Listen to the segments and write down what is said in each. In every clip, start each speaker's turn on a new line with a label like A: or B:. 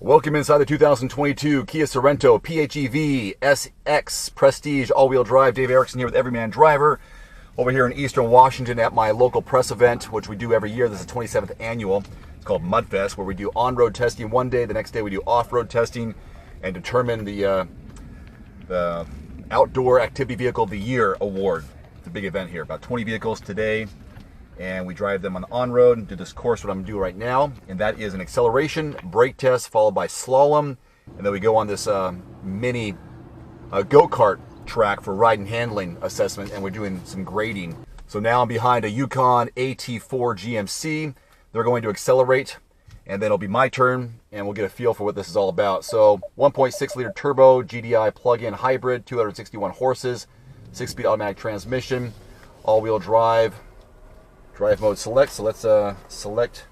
A: Welcome inside the 2022 Kia Sorento PHEV SX Prestige all-wheel drive. Dave Erickson here with Everyman Driver over here in Eastern Washington at my local press event, which we do every year. This is the 27th annual. It's called Mudfest, where we do on-road testing one day. The next day we do off-road testing and determine the Outdoor Activity Vehicle of the Year award. It's a big event here. About 20 vehicles today, and we drive them on-road and do this course, what I'm going to do right now, and that is an acceleration, brake test, followed by slalom, and then we go on this mini go-kart track for ride and handling assessment, and we're doing some grading. So now I'm behind a Yukon AT4 GMC. They're going to accelerate, and then it'll be my turn, and we'll get a feel for what this is all about. So 1.6 liter turbo GDI plug-in hybrid, 261 horses, 6-speed automatic transmission, all-wheel drive mode select. So let's select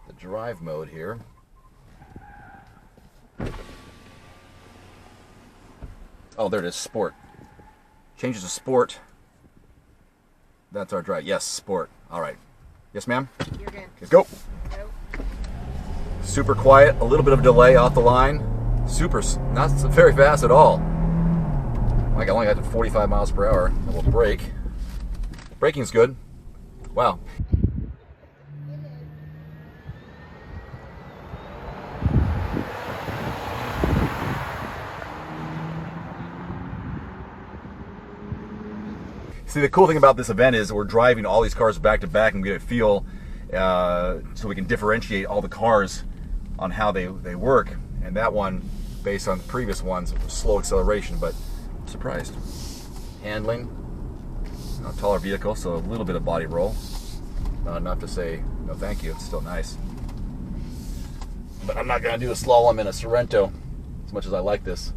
A: the drive mode here. Oh, there it is, sport. Changes to sport. That's our drive. Yes, sport. All right. Yes, ma'am?
B: You're good.
A: Let's go.
B: Go.
A: Super quiet, a little bit of delay off the line. Not very fast at all. Like I only got to 45 miles per hour. And we'll brake. Braking's good. Wow. See, the cool thing about this event is we're driving all these cars back to back and get a feel so we can differentiate all the cars on how they work. And that one, based on the previous ones, was slow acceleration, but I'm surprised. Handling. Taller vehicle, so a little bit of body roll. Not enough to say no thank you. It's still nice. But I'm not going to do a slalom in a Sorento as much as I like this.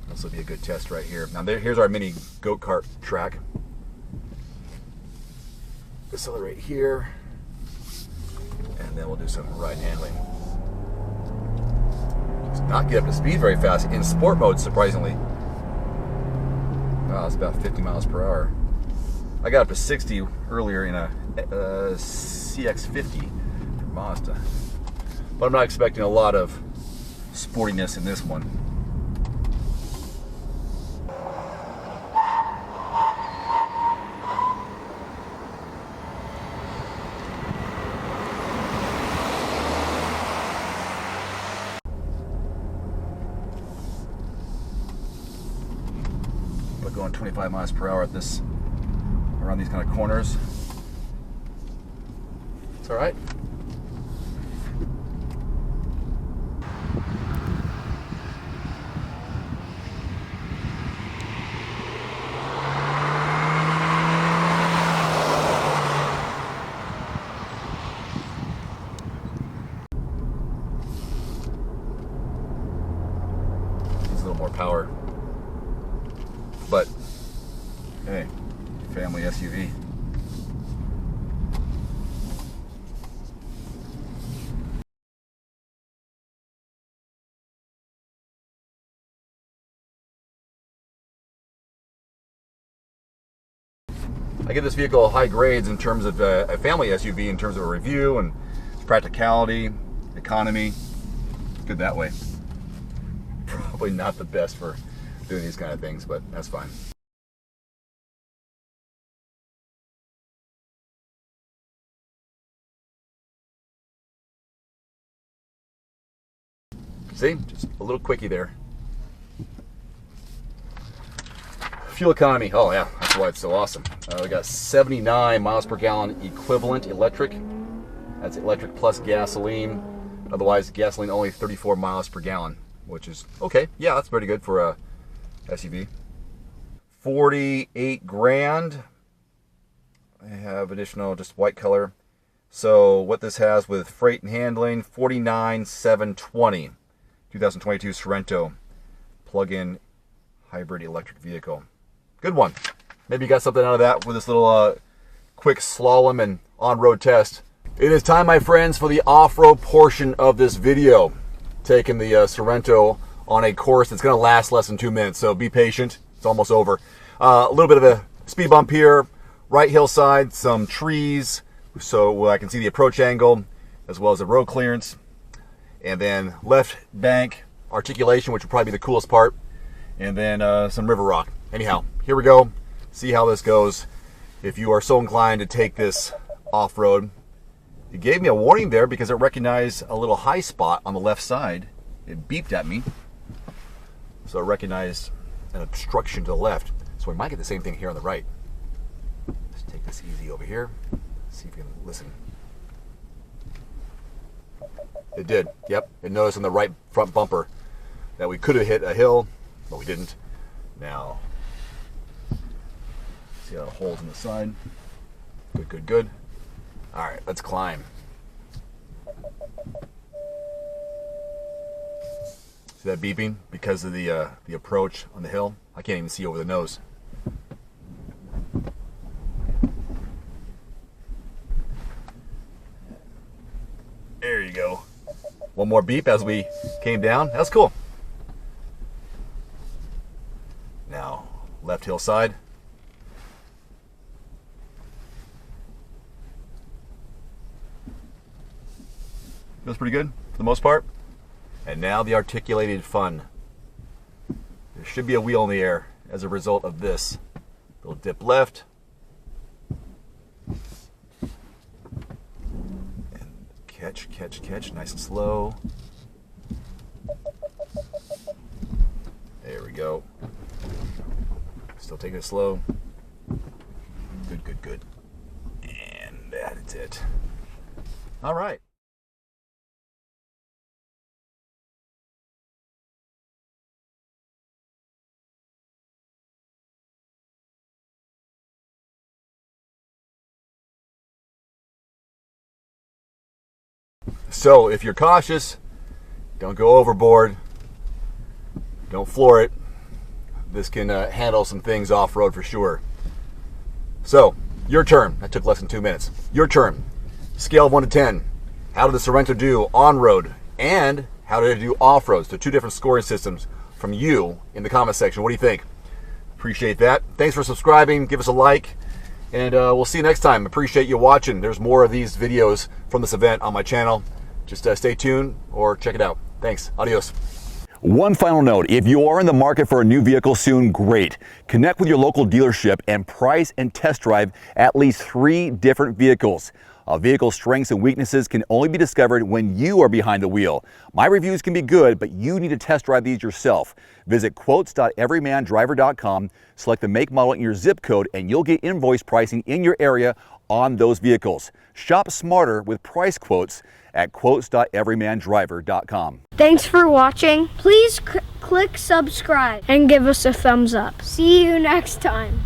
A: This will be a good test right here. Now here's our mini go-kart track. Accelerate here, and then we'll do some ride handling. Does not get up to speed very fast in sport mode, surprisingly. Wow, it's about 50 miles per hour. I got up to 60 earlier in a CX-50 from Mazda, but I'm not expecting a lot of sportiness in this one. But going 25 miles per hour at this, around these kind of corners, it's all right. Needs a little more power. But hey, family SUV. I give this vehicle high grades in terms of a family SUV, in terms of a review and practicality, economy. Good that way. Probably not the best for doing these kind of things, but that's fine. See, just a little quickie there. Fuel economy, oh yeah, that's why it's so awesome. We got 79 miles per gallon equivalent electric. That's electric plus gasoline. Otherwise, gasoline only 34 miles per gallon, which is okay. Yeah, that's pretty good for a SUV. 48 grand. I have additional just white color. So what this has with freight and handling, 49,720. 2022 Sorento plug-in hybrid electric vehicle. Good one. Maybe you got something out of that with this little quick slalom and on-road test. It is time, my friends, for the off-road portion of this video. Taking the Sorento on a course that's going to last less than 2 minutes, so be patient. It's almost over. A little bit of a speed bump here, right hillside, some trees, so I can see the approach angle, as well as the road clearance. And then left bank articulation, which would probably be the coolest part. And then some river rock. Anyhow, here we go. See how this goes. If you are so inclined to take this off-road, it gave me a warning there because it recognized a little high spot on the left side. It beeped at me. So it recognized an obstruction to the left. So we might get the same thing here on the right. Let's take this easy over here. See if you can listen. It did. Yep. It noticed on the right front bumper that we could have hit a hill, but we didn't. Now, see how the holes in the side. Good, good, good. All right, let's climb. See that beeping because of the approach on the hill? I can't even see over the nose. There you go. One more beep as we came down. That's cool. Now, left hillside. Feels pretty good for the most part. And now the articulated fun. There should be a wheel in the air as a result of this. Little dip left. And catch, catch, catch, nice and slow. There we go. Still taking it slow. Good, good, good. And that's it. All right. So if you're cautious, don't go overboard, don't floor it. This can handle some things off-road for sure. So, your turn. That took less than 2 minutes. Your turn. Scale of 1 to 10. How did the Sorento do on-road? And how did it do off-road? So 2 different scoring systems from you in the comment section. What do you think? Appreciate that. Thanks for subscribing. Give us a like. And we'll see you next time. Appreciate you watching. There's more of these videos from this event on my channel. Just stay tuned or check it out. Thanks. Adios. One final note, if you are in the market for a new vehicle soon, great. Connect with your local dealership and price and test drive at least 3 different vehicles. A vehicle's strengths and weaknesses can only be discovered when you are behind the wheel. My reviews can be good, but you need to test drive these yourself. Visit quotes.everymandriver.com, select the make, model, and your zip code, and you'll get invoice pricing in your area on those vehicles. Shop smarter with price quotes at quotes.everymandriver.com.
B: Thanks for watching. Please click subscribe and give us a thumbs up. See you next time.